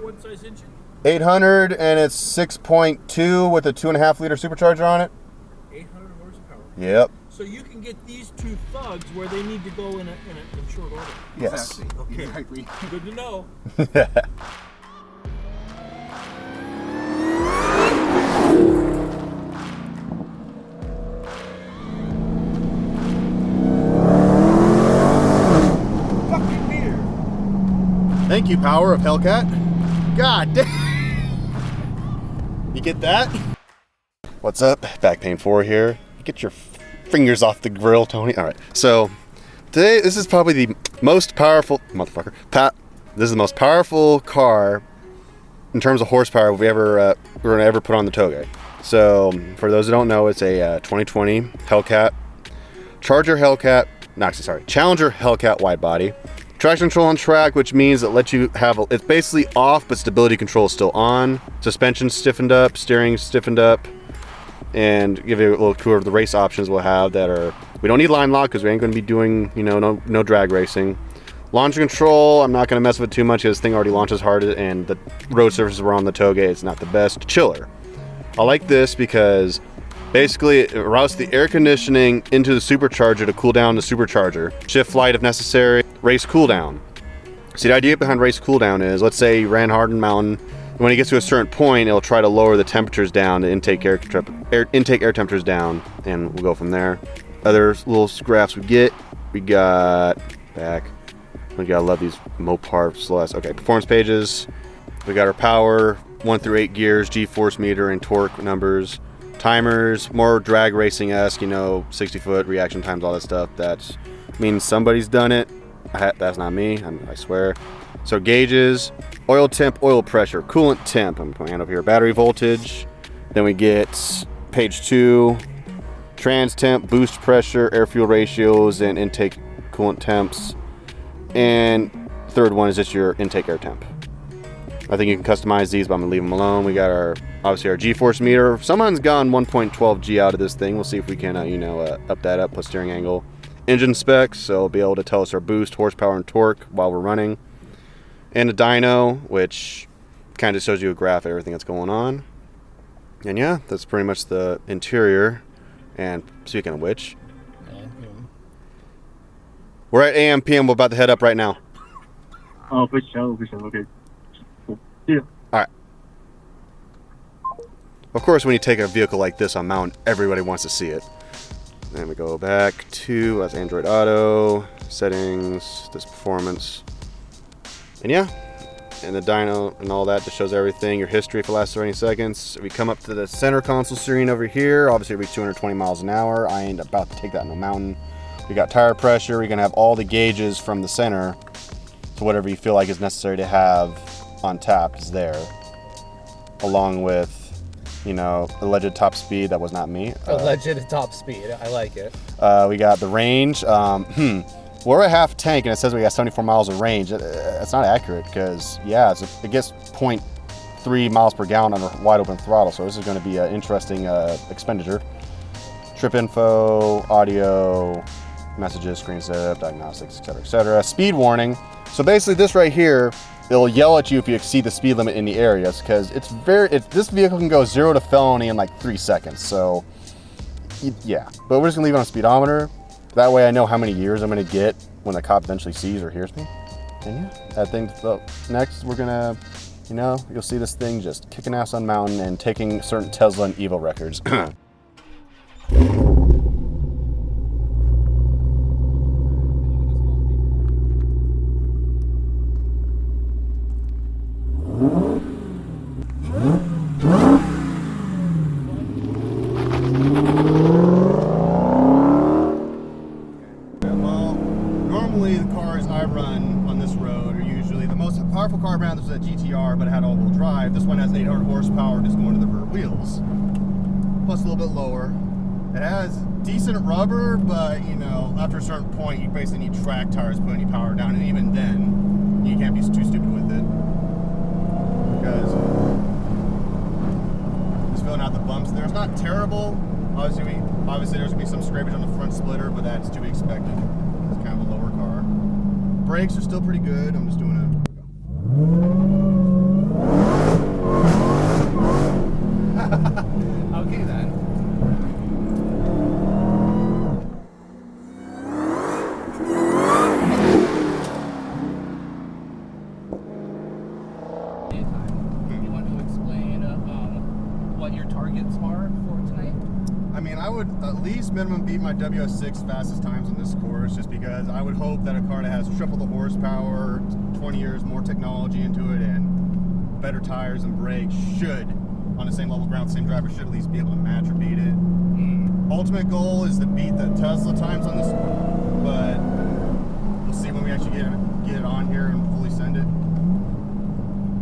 what size engine? 800, and it's 6.2 with a 2.5 liter supercharger on it. 800 horsepower. Yep. So you can get these two thugs where they need to go in short order. Yes. Exactly. Okay. Exactly. Good to know. Fucking beer. Thank you, power of Hellcat. God damn. You get that? What's up? Back Pain 4 here. Get your fingers off the grill, Tony. All right. So today, this is probably the most powerful motherfucker. This is the most powerful car in terms of horsepower we're gonna ever put on the touge. So for those who don't know, it's a 2020 Hellcat Challenger Hellcat wide body. Traction control on track, which means it lets you have, it's basically off, but stability control is still on. Suspension stiffened up, steering stiffened up, and give you a little tour of the race options we'll have that are, we don't need line lock because we ain't going to be doing, you know, no drag racing. Launch control, I'm not going to mess with it too much because this thing already launches hard and the road surfaces we're on the touge, it's not the best. Chiller. I like this because basically it routes the air conditioning into the supercharger to cool down the supercharger. Shift flight if necessary. Race cooldown. See, the idea behind race cooldown is, let's say you ran hard in mountain, and when it gets to a certain point, it'll try to lower the temperatures down, the intake air temperatures down, and we'll go from there. Other little graphs we got back. We gotta love these Mopar Celeste. Okay, performance pages. We got our power, 1 through 8 gears, G-force meter, and torque numbers. Timers, more drag racing-esque, you know, 60-foot reaction times, all that stuff. That means somebody's done it. That's not me, I swear. So gauges, oil temp, oil pressure, coolant temp. I'm putting it up here. Battery voltage. Then we get page 2, trans temp, boost pressure, air fuel ratios, and intake coolant temps. And third one is just your intake air temp. I think you can customize these, but I'm gonna leave them alone. We got obviously our G-force meter. Someone's gone 1.12 G out of this thing. We'll see if we can, up that up, plus steering angle. Engine specs, so it'll be able to tell us our boost, horsepower, and torque while we're running. And a dyno, which kind of shows you a graph of everything that's going on. And yeah, that's pretty much the interior. And speaking of which, we're at AM, PM. We're about to head up right now. Oh, for sure. Okay. Cool. Yeah. All right. Of course, when you take a vehicle like this on mountain, everybody wants to see it. Then we go back to Android Auto, settings, this performance. And yeah, and the dyno and all that just shows everything, your history for the last 30 seconds. We come up to the center console screen over here. Obviously, we reach 220 miles an hour. I ain't about to take that in the mountain. We got tire pressure. We're gonna have all the gauges from the center to whatever you feel like is necessary to have on tap is there, along with, you know, alleged top speed. That was not me. Alleged top speed. I like it. We got the range. We're at half tank and it says we got 74 miles of range. That's not accurate because, yeah, it gets 0.3 miles per gallon on a wide open throttle. So this is going to be an interesting expenditure. Trip info, audio, messages, screen setup, diagnostics, etc., etc. Speed warning. So basically this right here, it'll yell at you if you exceed the speed limit in the areas because this vehicle can go 0 to felony in like 3 seconds. So yeah, but we're just gonna leave it on speedometer. That way I know how many years I'm gonna get when the cop eventually sees or hears me. And yeah, I think next we're gonna, you know, you'll see this thing just kicking ass on mountain and taking certain Tesla and Evo records. Powerful car brand, this was a GTR, but it had all-wheel drive. This one has 800 horsepower, just going to the rear wheels. Plus a little bit lower. It has decent rubber, but you know, after a certain point, you basically need track tires to put any power down, and even then, you can't be too stupid with it. Because just filling out the bumps there. It's not terrible. Obviously there's gonna be some scrapage on the front splitter, but that's to be expected. It's kind of a lower car. Brakes are still pretty good. I'm just doing a what your targets are for tonight? I mean, I would at least minimum beat my WS6 fastest times on this course, just because I would hope that a car that has triple the horsepower, 20 years more technology into it, and better tires and brakes should, on the same level ground, same driver, should at least be able to match or beat it. Ultimate goal is to beat the Tesla times on this, but we'll see when we actually get it on here and fully send it.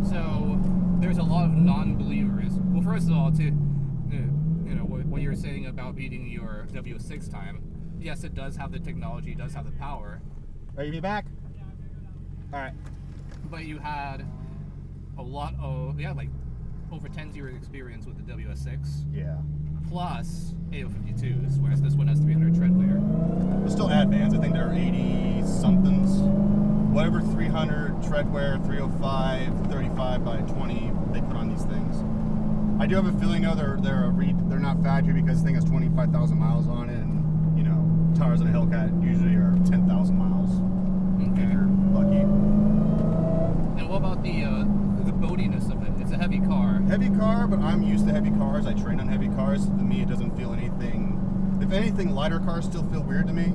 So there's a lot of non-believers. Well, first of all, to you know what you're saying about beating your W6 time. Yes, it does have the technology, it does have the power. Are you be back? All right. But you had a lot of like over 10 years experience with the WS6. Yeah. Plus 852s, whereas this one has 300 tread wear. They're still advanced. I think they're 80 somethings. Whatever 300 tread wear, 305, 35 by 20 they put on these things. I do have a feeling though they're not factory because this thing has 25,000 miles on it, and you know tires on a Hellcat usually are 10,000 miles. Okay. If you're lucky. And what about the boatiness of it? It's a heavy car. Heavy car, but I'm used to heavy cars. I train on heavy cars. To me, it doesn't feel anything. If anything, lighter cars still feel weird to me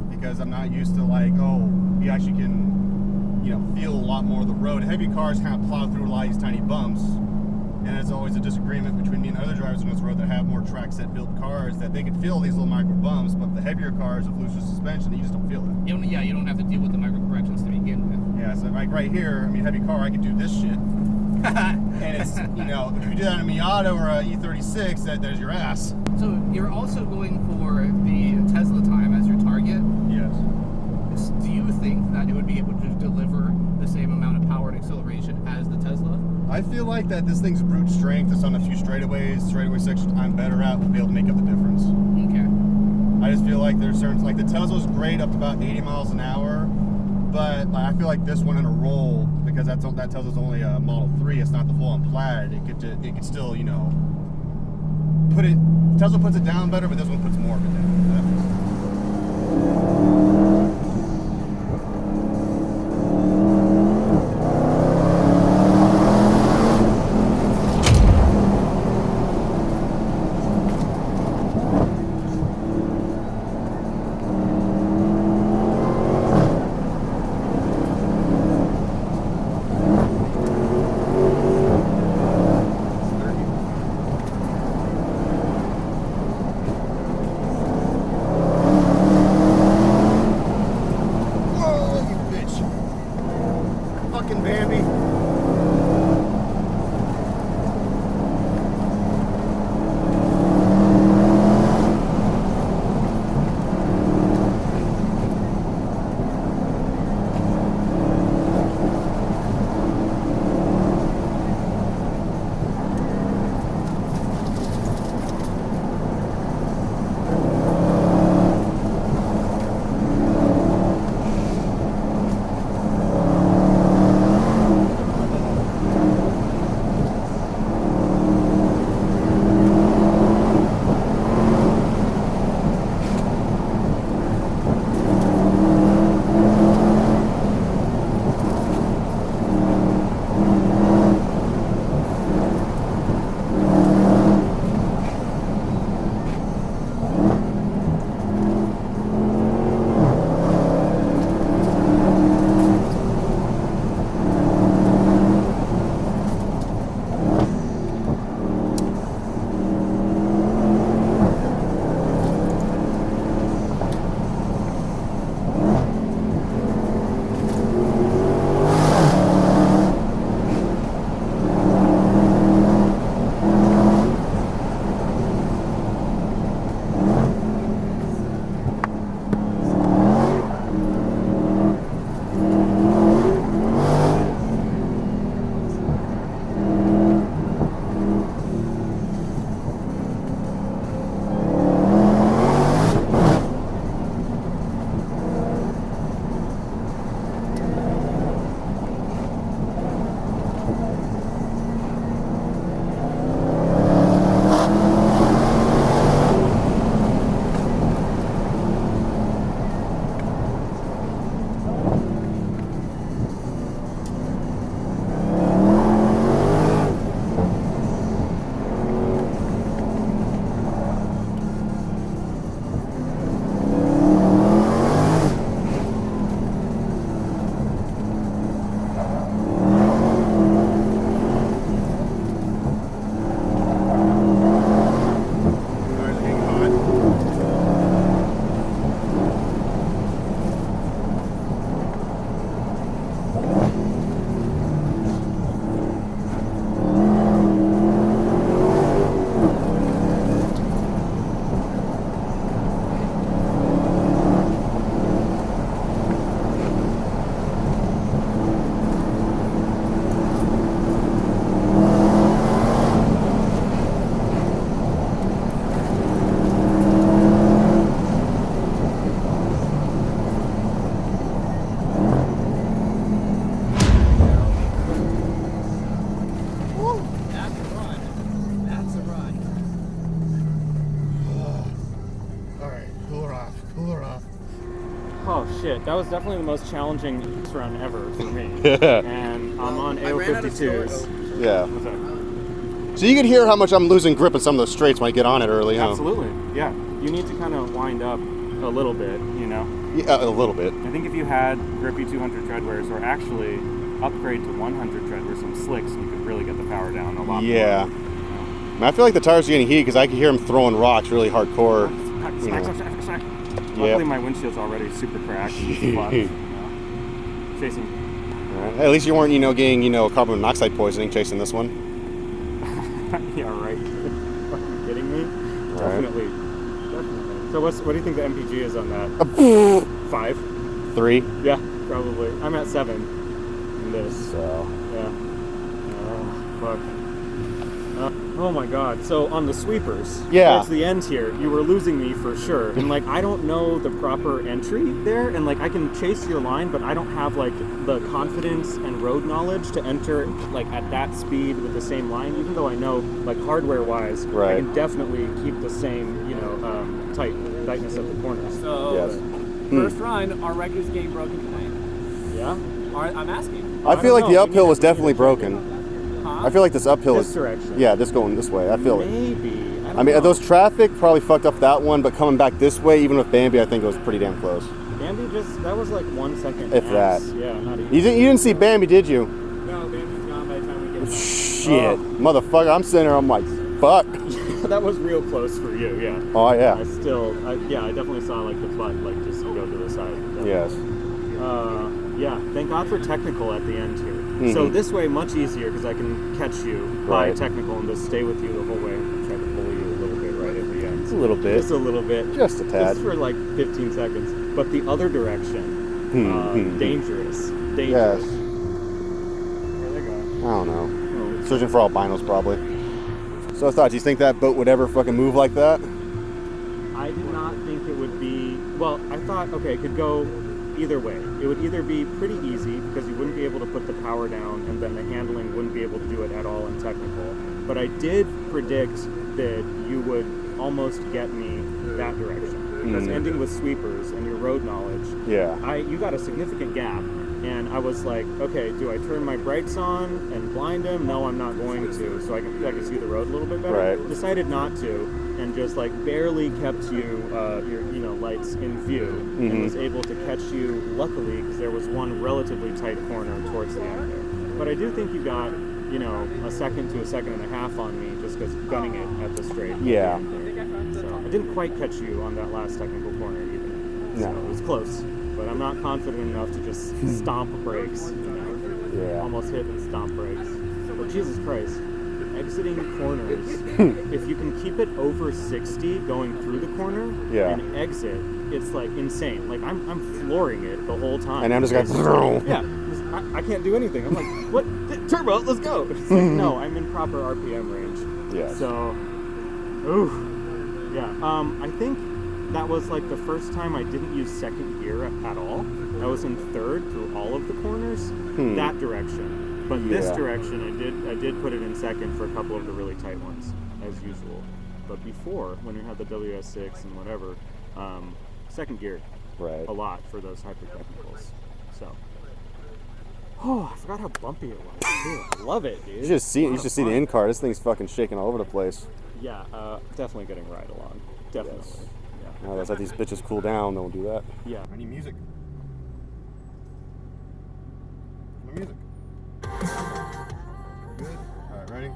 because I'm not used to like, oh, you actually can, you know, feel a lot more of the road. Heavy cars kind of plow through a lot of these tiny bumps, and it's always a disagreement between me and other drivers on this road that have more track set built cars that they can feel these little micro bumps, but the heavier cars with looser suspension, you just don't feel it. You don't have to deal with the micro corrections to begin with. Yeah, so like right here, I mean, heavy car, I can do this shit. And it's, you know, if you do that in a Miata or a E36, there's your ass. So you're also going for the Tesla time as your target. Yes. Do you think that it would be able to deliver the same amount of power and acceleration as the Tesla? I feel like that this thing's brute strength. It's on a few straightaway sections I'm better at. Will be able to make up the difference. Okay. I just feel like there's certain, like the Tesla's great up to about 80 miles an hour, but like, I feel like this one in a roll, because that Tesla's only a Model 3, it's not the full-on Plaid. It could still, you know, Tesla puts it down better, but this one puts more of it down. That makes sense. shit. That was definitely the most challenging run ever for me. And I'm on AO52s. Yeah. What's up? So you can hear how much I'm losing grip in some of those straights when I get on it early, huh? Absolutely, yeah. You need to kind of wind up a little bit, you know? Yeah, a little bit. I think if you had grippy 200 treadwears, or actually upgrade to 100 treadwear, some slicks, you could really get the power down a lot more. Yeah. I feel like the tires are getting heated because I can hear them throwing rocks really hardcore. Smack. Luckily, my windshield's already super cracked. Chasing. Right. At least you weren't, getting, carbon monoxide poisoning chasing this one. Yeah, right. Are you kidding me? Right. Definitely. So what do you think the MPG is on that? 5? 3? Yeah, probably. I'm at 7 in this. So. Yeah. Oh, fuck. Oh my god. So on the sweepers, towards the end here, you were losing me for sure. And I don't know the proper entry there, and I can chase your line, but I don't have the confidence and road knowledge to enter at that speed with the same line, even though I know hardware wise, I can definitely keep the same, tightness of the corners. So, first run, our wreck is getting broken tonight. Yeah? I'm asking. I feel like the uphill was definitely broken. Huh? I feel like this uphill This is direction. Yeah, this going this way. I feel it. Maybe. I mean, those traffic probably fucked up that one, but coming back this way, even with Bambi, I think it was pretty damn close. Bambi that was 1 second. If that. Yeah, not even. You didn't see Bambi, did you? No, Bambi's gone by the time we get back. Shit, motherfucker! I'm sitting there. I'm like, fuck. That was real close for you, yeah. Oh yeah. I definitely saw the butt just go to the side. Definitely. Yes. Yeah. Thank God for technical at the end here. So this way, much easier because I can catch you by technical and just stay with you the whole way. I'll try to pull you a little bit right at the end. Just a little bit. Just a little bit. Just a tad. Just for 15 seconds. But the other direction, dangerous. Yes. Where are they going? I don't know. Searching for albinos, probably. So I thought, do you think that boat would ever fucking move like that? I did not think it would be. Well, I thought, okay, it could go either way. It would either be pretty easy because you wouldn't be able to put the power down and then the handling wouldn't be able to do it at all in technical. But I did predict that you would almost get me that direction. Because ending with sweepers and your road knowledge, you got a significant gap. And I was like, okay, do I turn my brights on and blind him? No, I'm not going to. So I can see the road a little bit better. Right. Decided not to, and just barely kept your lights in view, and was able to catch you. Luckily, because there was one relatively tight corner towards the end there. But I do think you got a second to a second and a half on me just because gunning it at the straight. Yeah. So I didn't quite catch you on that last technical corner either. So it was close. But I'm not confident enough to just stomp brakes, Yeah. almost hit and stomp brakes. But Jesus Christ, exiting corners, if you can keep it over 60 going through the corner and exit, it's insane. I'm flooring it the whole time. And I'm just going, I can't do anything. I'm like, what? Turbo, let's go. It's no, I'm in proper RPM range. Yeah. So, I think that was the first time I didn't use second gear at all. I was in third through all of the corners, that direction. But this direction, I did put it in second for a couple of the really tight ones, as usual. But before, when we had the WS6 and whatever, second gear, a lot for those hyper technicals. So, I forgot how bumpy it was. Dude, I love it, dude. You should see the in car. This thing's fucking shaking all over the place. Yeah, definitely getting ride along. Definitely. Yes. Yeah. Now let's let these bitches cool down. Then we'll do that. Yeah. I need music. No music. Good. All right, ready?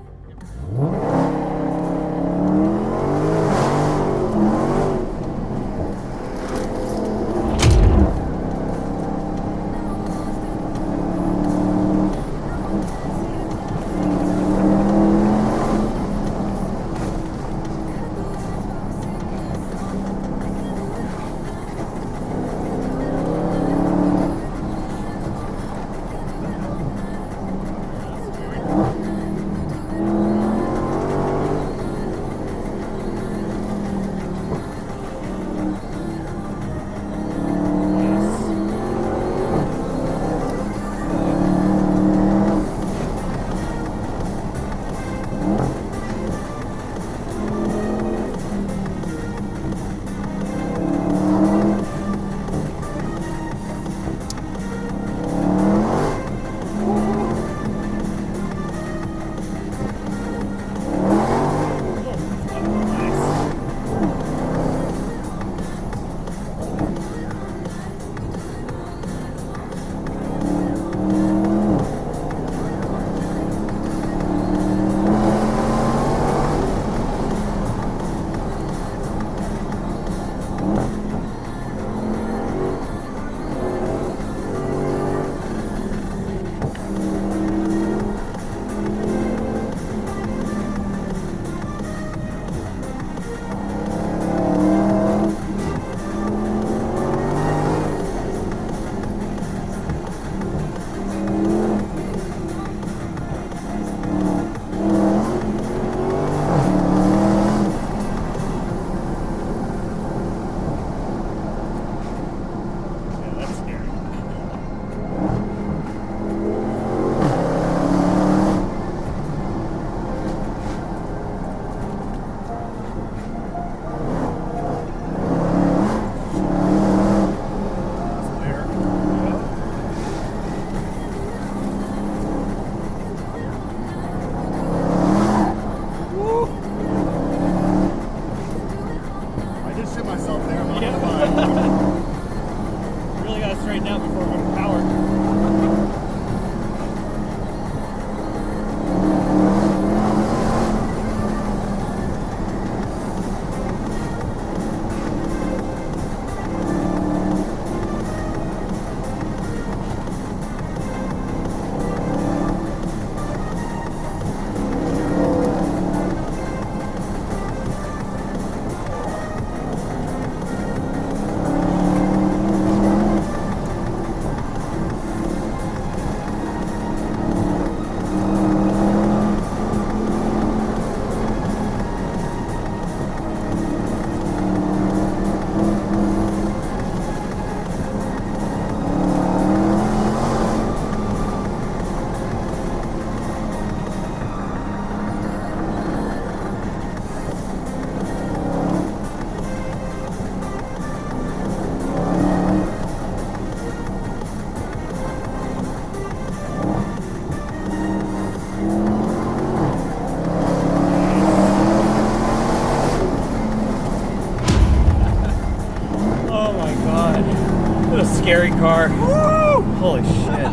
scary car. Woo! Holy shit.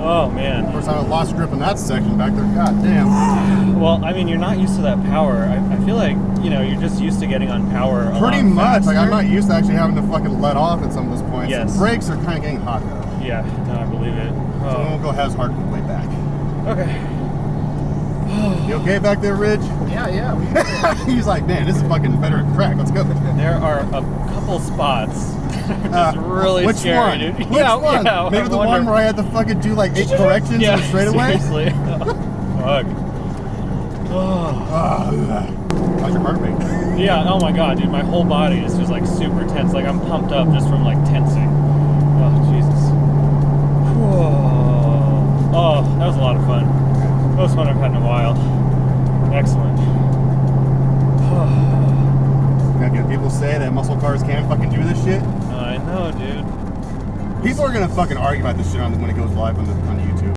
Oh man. First time I lost grip in that section back there. God damn. Well, I mean, you're not used to that power. I feel like, you know, you're just used to getting on power a Pretty lot much. faster. Like, I'm not used to actually having to fucking let off at some of those points. Yes. The brakes are kind of getting hot though. Yeah, no, I believe it. So we won't go as hard from the way back. Okay. You okay back there, Ridge? Yeah. He's like, man, this is fucking better than crack. Let's go. There are a couple spots. Just really which scary, one? dude. Which one? Yeah, Maybe I the wonder. one where I had to fucking do like 8 corrections Yeah, in a straightaway? seriously. Fuck. How's your heart rate? Yeah, oh my god, dude, my whole body is just like super tense. Like I'm pumped up just from like tensing. Oh, Jesus. Whoa. Oh, that was a lot of fun. Most fun I've had in a while. Excellent. Again, people say that muscle cars can't fucking do this shit. I know, dude. People are gonna fucking argue about this shit when it goes live on YouTube.